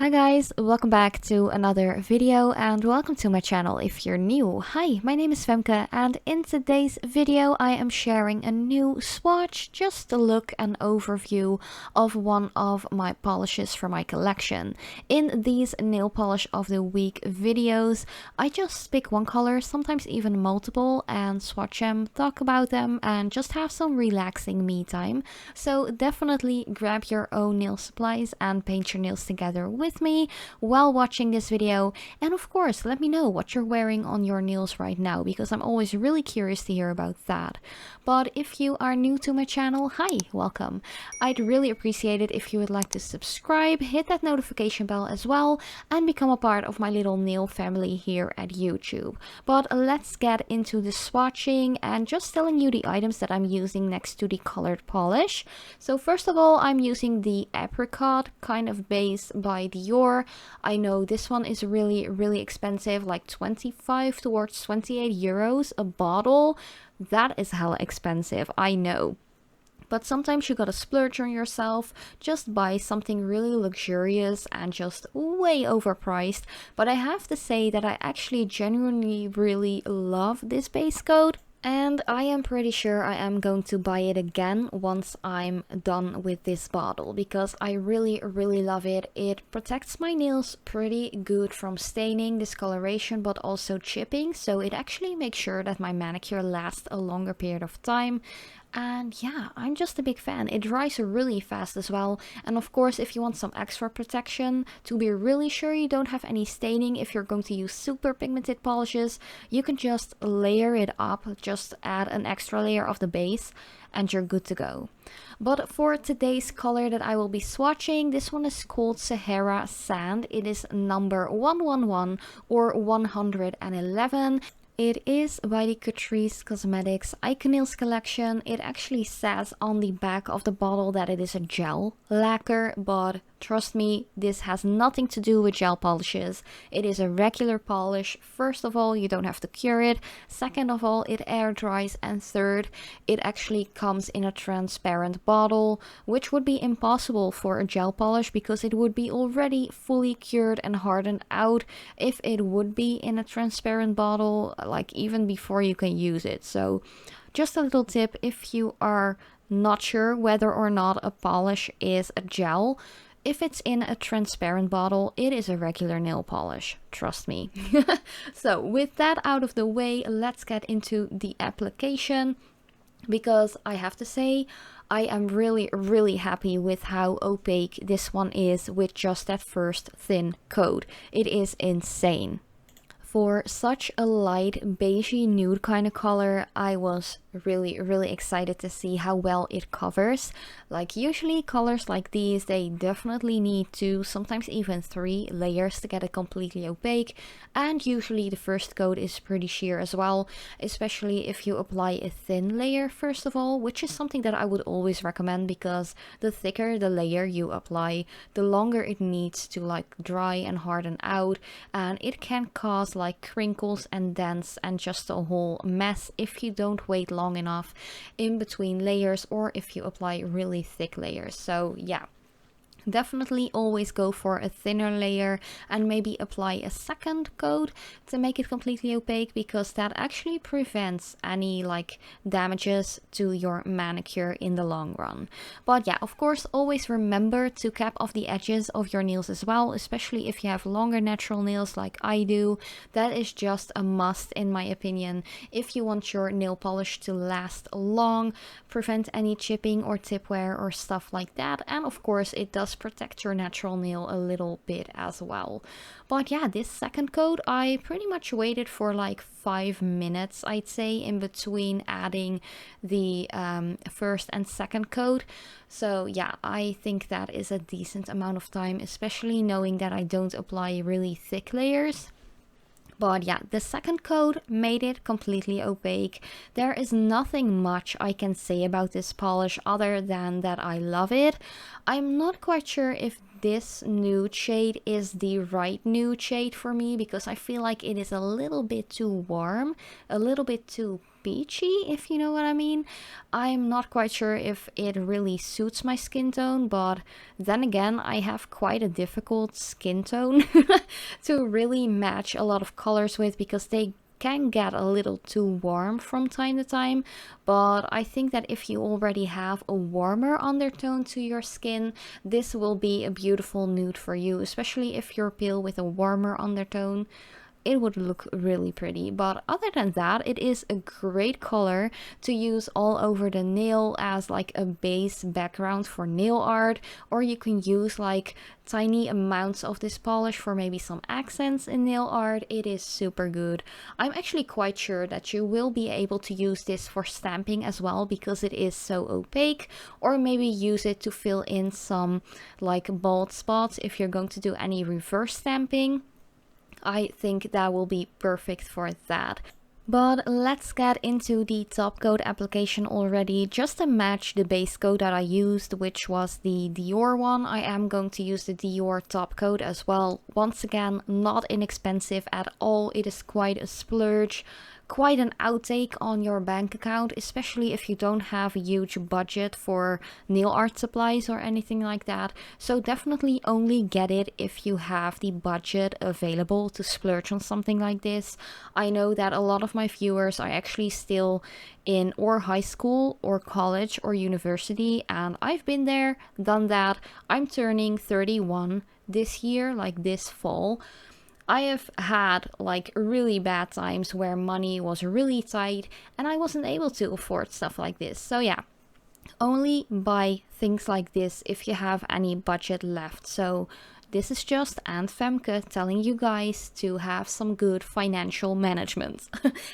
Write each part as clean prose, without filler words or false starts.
Hi guys, welcome back to another video and welcome to my channel if you're new. Hi, my name is Femke and in today's video I am sharing a new swatch, just a look and overview of one of my polishes from my collection. In these nail polish of the week videos, I just pick one color, sometimes even multiple, and swatch them, talk about them and just have some relaxing me time. So definitely grab your own nail supplies and paint your nails together with me while watching this video, and of course let me know what you're wearing on your nails right now because I'm always really curious to hear about that. But if you are new to my channel, hi, welcome. I'd really appreciate it if you would like to subscribe, hit that notification bell as well, and become a part of my little nail family here at YouTube. But let's get into the swatching and just telling you the items that I'm using next to the colored polish. So first of all, I'm using the apricot kind of base by Dior. I know this one is really expensive, like 25 towards 28 euros a bottle. That is hella expensive, I know. But sometimes you gotta splurge on yourself, just buy something really luxurious and just way overpriced. But I have to say that I actually genuinely really love this base coat. And I am pretty sure I am going to buy it again once I'm done with this bottle because I really love it. It protects my nails pretty good from staining, discoloration, but also chipping. So it actually makes sure that my manicure lasts a longer period of time. And yeah, I'm just a big fan. It dries really fast as well. And of course, if you want some extra protection to be really sure you don't have any staining, if you're going to use super pigmented polishes, you can just layer it up, just add an extra layer of the base and you're good to go. But for today's color that I will be swatching, this one is called Sahara Sand. It is number 111 or 111. It is by the Catrice Iconails collection. It actually says on the back of the bottle that it is a gel lacquer, but trust me, this has nothing to do with gel polishes. It is a regular polish. First of all, you don't have to cure it. Second of all, it air dries. And third, it actually comes in a transparent bottle, which would be impossible for a gel polish because it would be already fully cured and hardened out if it would be in a transparent bottle, like even before you can use it. So just a little tip, if you are not sure whether or not a polish is a gel, if it's in a transparent bottle, it is a regular nail polish, trust me. So with that out of the way, let's get into the application, because I have to say, I am really happy with how opaque this one is with just that first thin coat. It is insane. For such a light beigey nude kind of color, I was really excited to see how well it covers. Like usually colors like these, they definitely need 2, sometimes even 3 layers to get it completely opaque, and usually the first coat is pretty sheer as well, especially if you apply a thin layer first of all, which is something that I would always recommend because the thicker the layer you apply, the longer it needs to like dry and harden out, and it can cause like crinkles and dents and just a whole mess if you don't wait long enough in between layers or if you apply really thick layers. So yeah, definitely always go for a thinner layer and maybe apply a second coat to make it completely opaque, because that actually prevents any like damages to your manicure in the long run. But yeah, of course, always remember to cap off the edges of your nails as well, especially if you have longer natural nails like I do. That is just a must in my opinion if you want your nail polish to last long, prevent any chipping or tip wear or stuff like that, and of course it does protect your natural nail a little bit as well. But yeah, this second coat I pretty much waited for like 5 minutes, I'd say, in between adding the first and second coat. So yeah, I think that is a decent amount of time, especially knowing that I don't apply really thick layers. But yeah, the second coat made it completely opaque. There is nothing much I can say about this polish other than that I love it. I'm not quite sure if this nude shade is the right nude shade for me because I feel like it is a little bit too warm, a little bit too beachy, if you know what I mean. I'm not quite sure if it really suits my skin tone, but then again, I have quite a difficult skin tone to really match a lot of colors with, because they can get a little too warm from time to time. But I think that if you already have a warmer undertone to your skin, this will be a beautiful nude for you, especially if you're pale with a warmer undertone. It would look really pretty. But other than that, it is a great color to use all over the nail as like a base background for nail art, or you can use like tiny amounts of this polish for maybe some accents in nail art. It is super good. I'm actually quite sure that you will be able to use this for stamping as well, because it is so opaque, or maybe use it to fill in some like bald spots if you're going to do any reverse stamping. I think that will be perfect for that. But let's get into the top coat application already. Just to match the base coat that I used, which was the Dior one, I am going to use the Dior top coat as well. Once again, not inexpensive at all. It is quite a splurge. Quite an outtake on your bank account, especially if you don't have a huge budget for nail art supplies or anything like that. So definitely only get it if you have the budget available to splurge on something like this. I know that a lot of my viewers are actually still in or high school or college or university, and I've been there, done that. I'm turning 31 this year, like this fall. I have had like really bad times where money was really tight and I wasn't able to afford stuff like this. So yeah, only buy things like this if you have any budget left. So this is just Aunt Femke telling you guys to have some good financial management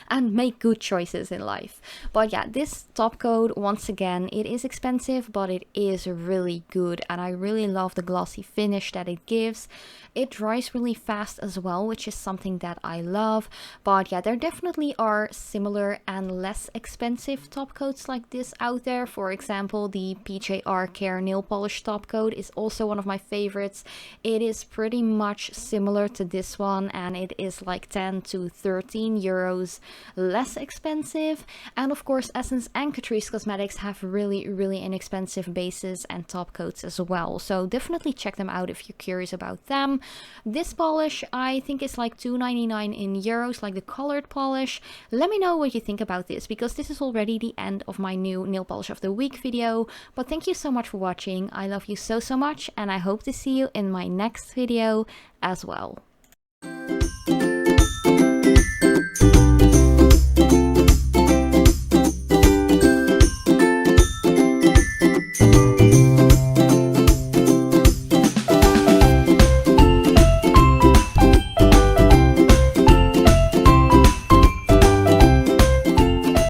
and make good choices in life. But yeah, this top coat, once again, it is expensive, but it is really good. And I really love the glossy finish that it gives. It dries really fast as well, which is something that I love. But yeah, there definitely are similar and less expensive top coats like this out there. For example, the PJR Care nail polish top coat is also one of my favorites. It is pretty much similar to this one, and it is like 10 to 13 euros less expensive. And of course, Essence and Catrice Cosmetics have really inexpensive bases and top coats as well. So definitely check them out if you're curious about them. This polish I think is like €2.99 in euros, like the colored polish. Let me know what you think about this, because this is already the end of my new nail polish of the week video. But thank you so much for watching. I love you so much, and I hope to see you in my next video as well.